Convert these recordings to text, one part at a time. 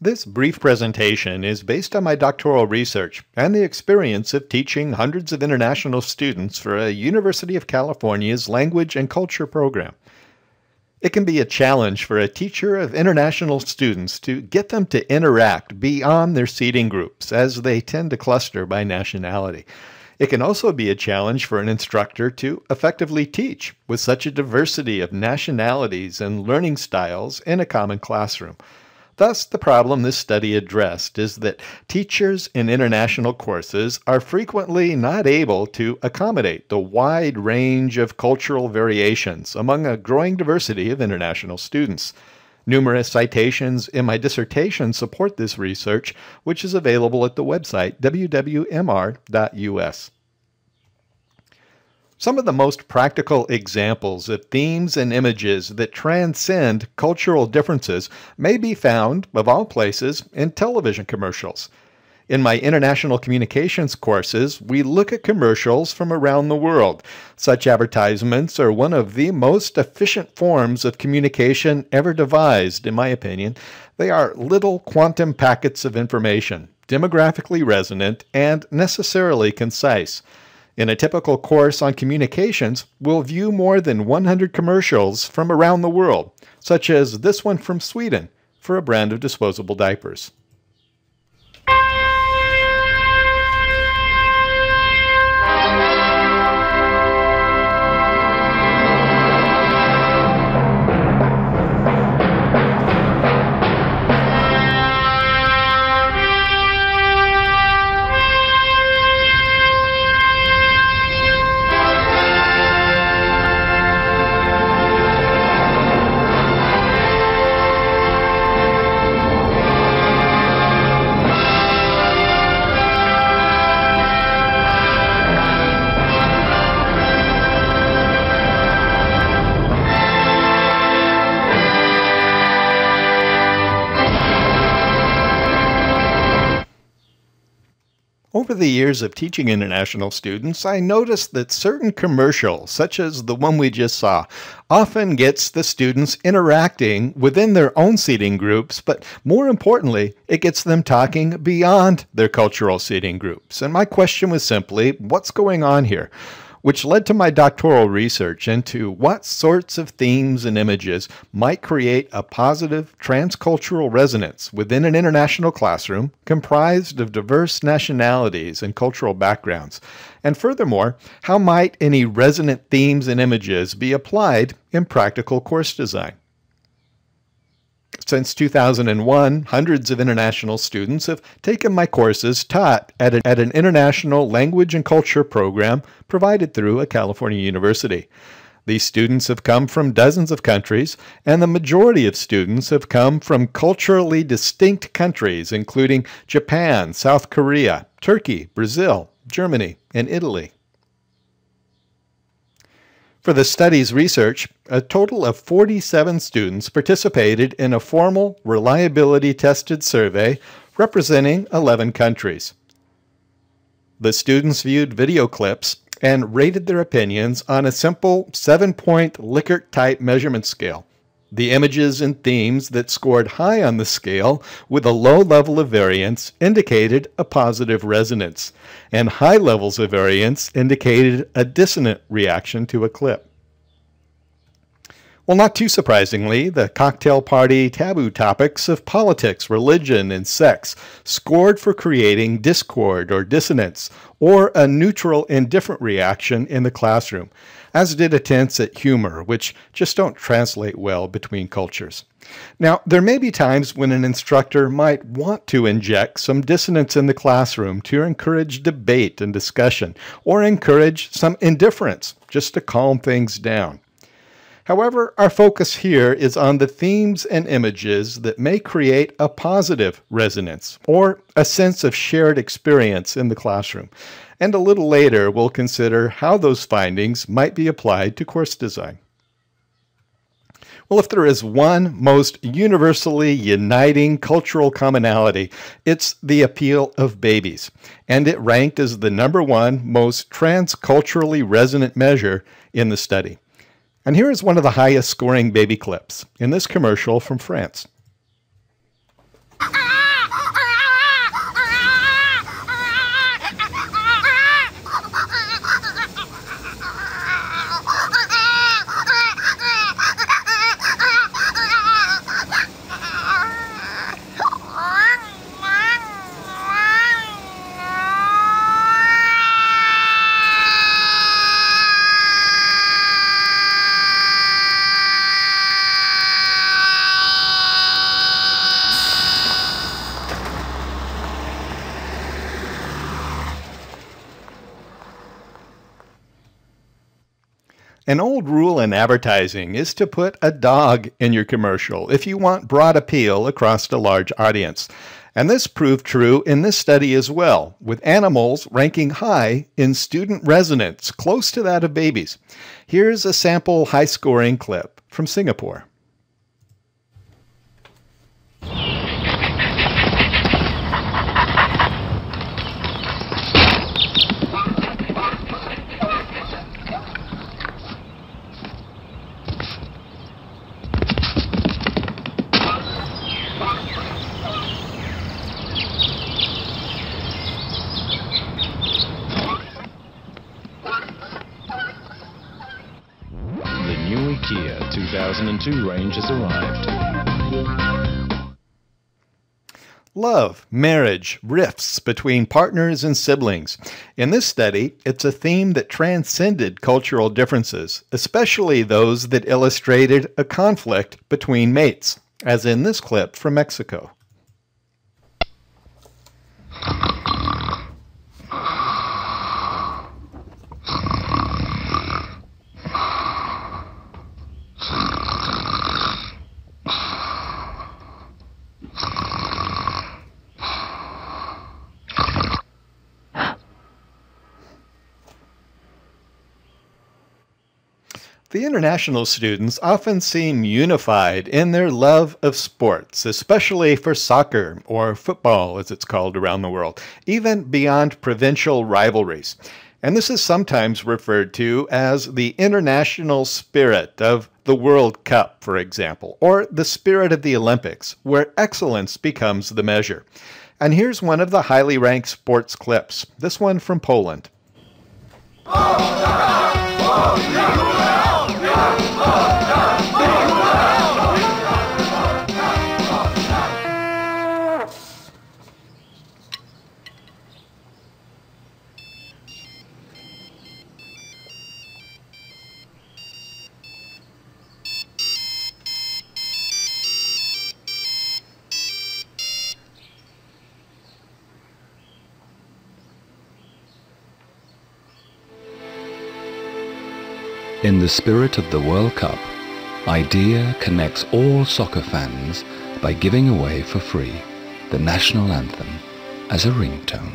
This brief presentation is based on my doctoral research and the experience of teaching hundreds of international students for a University of California's Language and Culture program. It can be a challenge for a teacher of international students to get them to interact beyond their seating groups, as they tend to cluster by nationality. It can also be a challenge for an instructor to effectively teach with such a diversity of nationalities and learning styles in a common classroom. Thus, the problem this study addressed is that teachers in international courses are frequently not able to accommodate the wide range of cultural variations among a growing diversity of international students. Numerous citations in my dissertation support this research, which is available at the website wwmr.us. Some of the most practical examples of themes and images that transcend cultural differences may be found, of all places, in television commercials. In my international communications courses, we look at commercials from around the world. Such advertisements are one of the most efficient forms of communication ever devised, in my opinion. They are little quantum packets of information, demographically resonant, and necessarily concise. In a typical course on communications, we'll view more than 100 commercials from around the world, such as this one from Sweden for a brand of disposable diapers. Over the years of teaching international students, I noticed that certain commercials, such as the one we just saw, often gets the students interacting within their own seating groups, but more importantly, it gets them talking beyond their cultural seating groups. And my question was simply, what's going on here? Which led to my doctoral research into what sorts of themes and images might create a positive transcultural resonance within an international classroom comprised of diverse nationalities and cultural backgrounds. And furthermore, how might any resonant themes and images be applied in practical course design? Since 2001, hundreds of international students have taken my courses taught at an international language and culture program provided through a California university. These students have come from dozens of countries, and the majority of students have come from culturally distinct countries, including Japan, South Korea, Turkey, Brazil, Germany, and Italy. For the study's research, a total of 47 students participated in a formal reliability-tested survey representing 11 countries. The students viewed video clips and rated their opinions on a simple 7-point Likert-type measurement scale. The images and themes that scored high on the scale with a low level of variance indicated a positive resonance, and high levels of variance indicated a dissonant reaction to a clip. Well, not too surprisingly, the cocktail party taboo topics of politics, religion, and sex scored for creating discord or dissonance, or a neutral, indifferent reaction in the classroom, as did attempts at humor, which just don't translate well between cultures. Now, there may be times when an instructor might want to inject some dissonance in the classroom to encourage debate and discussion, or encourage some indifference, just to calm things down. However, our focus here is on the themes and images that may create a positive resonance, or a sense of shared experience in the classroom. And a little later, we'll consider how those findings might be applied to course design. Well, if there is one most universally uniting cultural commonality, it's the appeal of babies, and it ranked as the #1 most transculturally resonant measure in the study. And here is one of the highest scoring baby clips in this commercial from France. An old rule in advertising is to put a dog in your commercial if you want broad appeal across a large audience. And this proved true in this study as well, with animals ranking high in student resonance, close to that of babies. Here's a sample high-scoring clip from Singapore. The new IKEA 2002 range has arrived. Love, marriage, rifts between partners and siblings. In this study, it's a theme that transcended cultural differences, especially those that illustrated a conflict between mates, as in this clip from Mexico. The international students often seem unified in their love of sports, especially for soccer, or football as it's called around the world, even beyond provincial rivalries. And this is sometimes referred to as the international spirit of the World Cup, for example, or the spirit of the Olympics, where excellence becomes the measure. And here's one of the highly ranked sports clips, this one from Poland. In the spirit of the World Cup, IDEA connects all soccer fans by giving away for free the national anthem as a ringtone.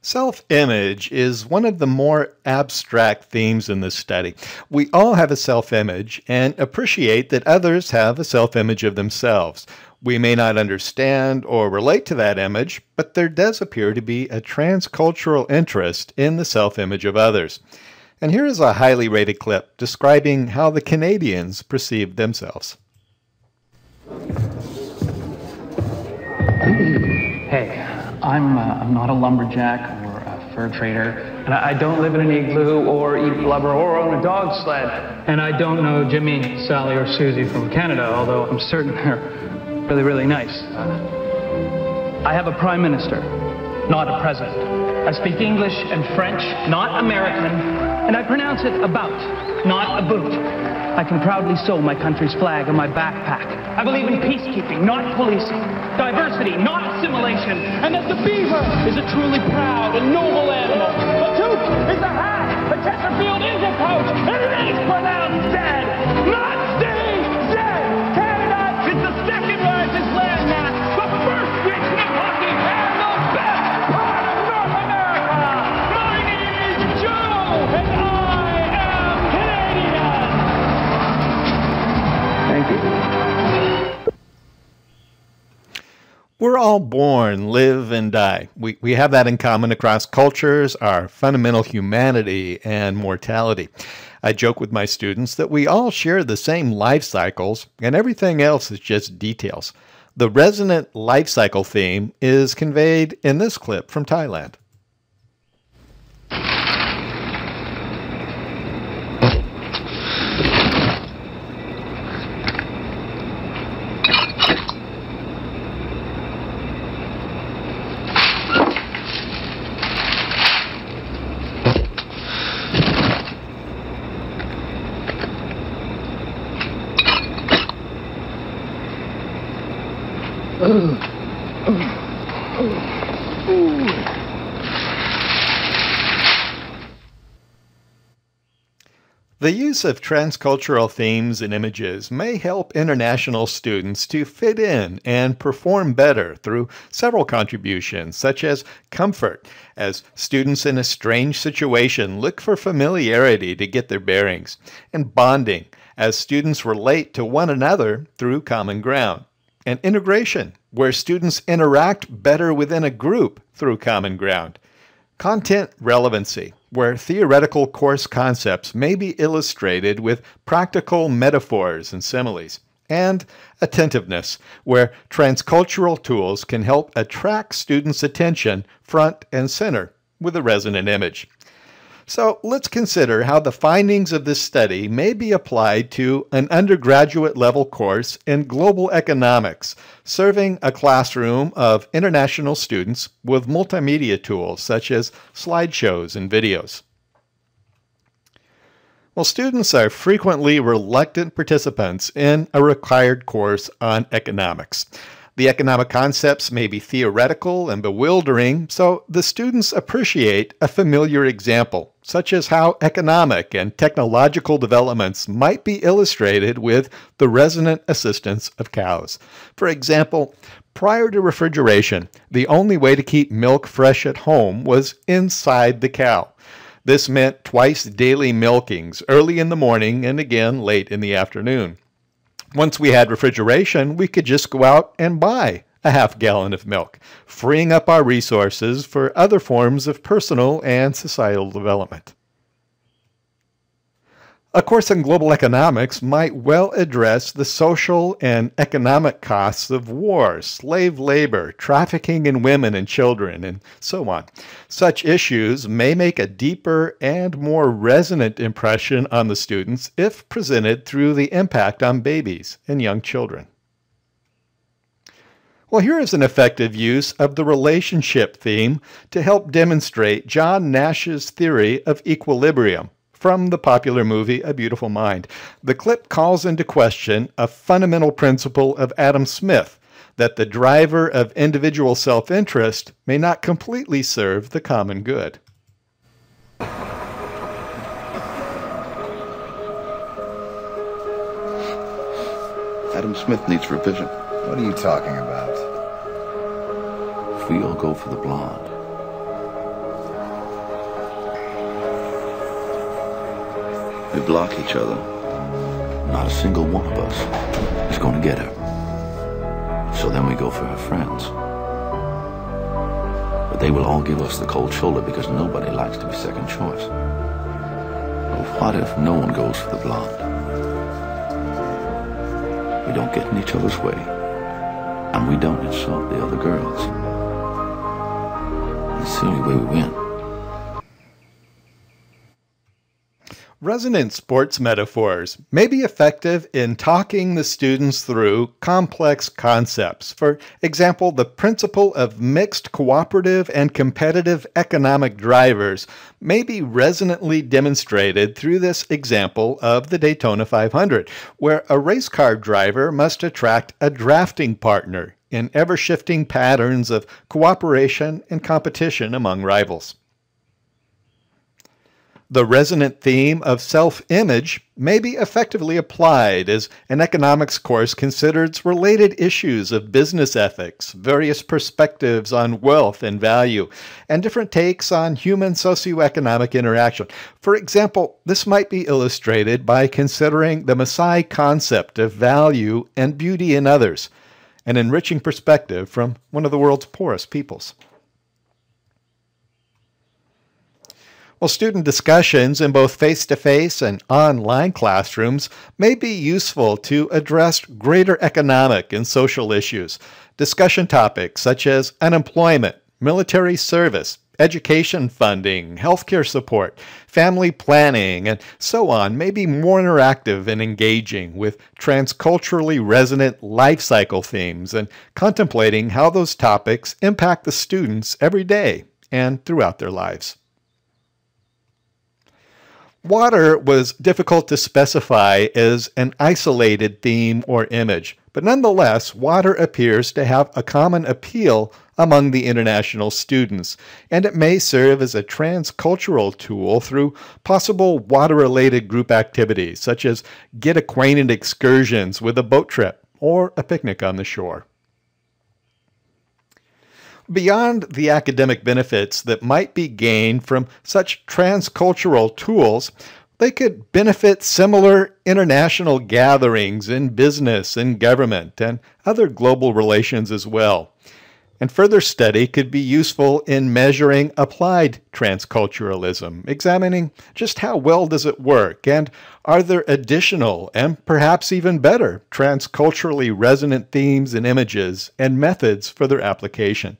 Self-image is one of the more abstract themes in this study. We all have a self-image and appreciate that others have a self-image of themselves. We may not understand or relate to that image, but there does appear to be a transcultural interest in the self-image of others. And here is a highly rated clip describing how the Canadians perceive themselves. Hey, I'm not a lumberjack or a fur trader, and I don't live in an igloo or eat blubber or own a dog sled. And I don't know Jimmy, Sally, or Susie from Canada, although I'm certain they're really, really nice. I have a prime minister, not a president. I speak English and French, not American, and I pronounce it about, not a boot. I can proudly sew my country's flag on my backpack. I believe in peacekeeping, not policing. Diversity, not assimilation. And that the beaver is a truly proud and noble animal. The toque is a hat. The Chesterfield is a coach. And it is pronounced dead. Not stay dead. Canada is the second largest land mass. The first nation of hockey and the best part of North America. My name is Joe, and I am Canadian. Thank you. We're all born, live, and die. We have that in common across cultures, our fundamental humanity and mortality. I joke with my students that we all share the same life cycles, and everything else is just details. The resonant life cycle theme is conveyed in this clip from Thailand. The use of transcultural themes and images may help international students to fit in and perform better through several contributions, such as comfort, as students in a strange situation look for familiarity to get their bearings, and bonding, as students relate to one another through common ground, and integration, where students interact better within a group through common ground. Content relevancy, where theoretical course concepts may be illustrated with practical metaphors and similes. And attentiveness, where transcultural tools can help attract students' attention front and center with a resonant image. So let's consider how the findings of this study may be applied to an undergraduate level course in global economics, serving a classroom of international students with multimedia tools such as slideshows and videos. Well, students are frequently reluctant participants in a required course on economics. The economic concepts may be theoretical and bewildering, so the students appreciate a familiar example, such as how economic and technological developments might be illustrated with the resonant assistance of cows. For example, prior to refrigeration, the only way to keep milk fresh at home was inside the cow. This meant twice daily milkings, early in the morning and again late in the afternoon. Once we had refrigeration, we could just go out and buy a half-gallon of milk, freeing up our resources for other forms of personal and societal development. A course in global economics might well address the social and economic costs of war, slave labor, trafficking in women and children, and so on. Such issues may make a deeper and more resonant impression on the students if presented through the impact on babies and young children. Well, here is an effective use of the relationship theme to help demonstrate John Nash's theory of equilibrium from the popular movie A Beautiful Mind. The clip calls into question a fundamental principle of Adam Smith, that the driver of individual self-interest may not completely serve the common good. Adam Smith needs revision. What are you talking about? If we all go for the blonde, we block each other, not a single one of us is going to get her. So then we go for her friends. But they will all give us the cold shoulder because nobody likes to be second choice. But what if no one goes for the blonde? We don't get in each other's way, and we don't insult the other girls. It's the only way we win. Resonant sports metaphors may be effective in talking the students through complex concepts. For example, the principle of mixed cooperative and competitive economic drivers may be resonantly demonstrated through this example of the Daytona 500, where a race car driver must attract a drafting partner in ever-shifting patterns of cooperation and competition among rivals. The resonant theme of self-image may be effectively applied as an economics course considers related issues of business ethics, various perspectives on wealth and value, and different takes on human socioeconomic interaction. For example, this might be illustrated by considering the Maasai concept of value and beauty in others, an enriching perspective from one of the world's poorest peoples. Well, student discussions in both face-to-face and online classrooms may be useful to address greater economic and social issues. Discussion topics such as unemployment, military service, education funding, healthcare support, family planning, and so on may be more interactive and engaging with transculturally resonant life cycle themes and contemplating how those topics impact the students every day and throughout their lives. Water was difficult to specify as an isolated theme or image, but nonetheless, water appears to have a common appeal among the international students, and it may serve as a transcultural tool through possible water-related group activities, such as get-acquainted excursions with a boat trip or a picnic on the shore. Beyond the academic benefits that might be gained from such transcultural tools, they could benefit similar international gatherings in business and government and other global relations as well. And further study could be useful in measuring applied transculturalism, examining just how well does it work, and are there additional and perhaps even better transculturally resonant themes and images and methods for their application.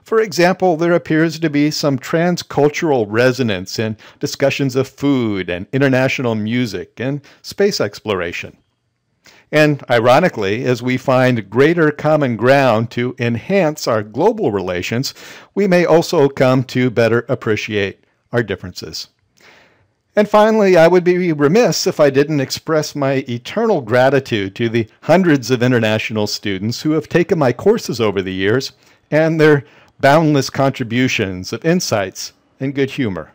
For example, there appears to be some transcultural resonance in discussions of food and international music and space exploration. And ironically, as we find greater common ground to enhance our global relations, we may also come to better appreciate our differences. And finally, I would be remiss if I didn't express my eternal gratitude to the hundreds of international students who have taken my courses over the years and their boundless contributions of insights and good humor.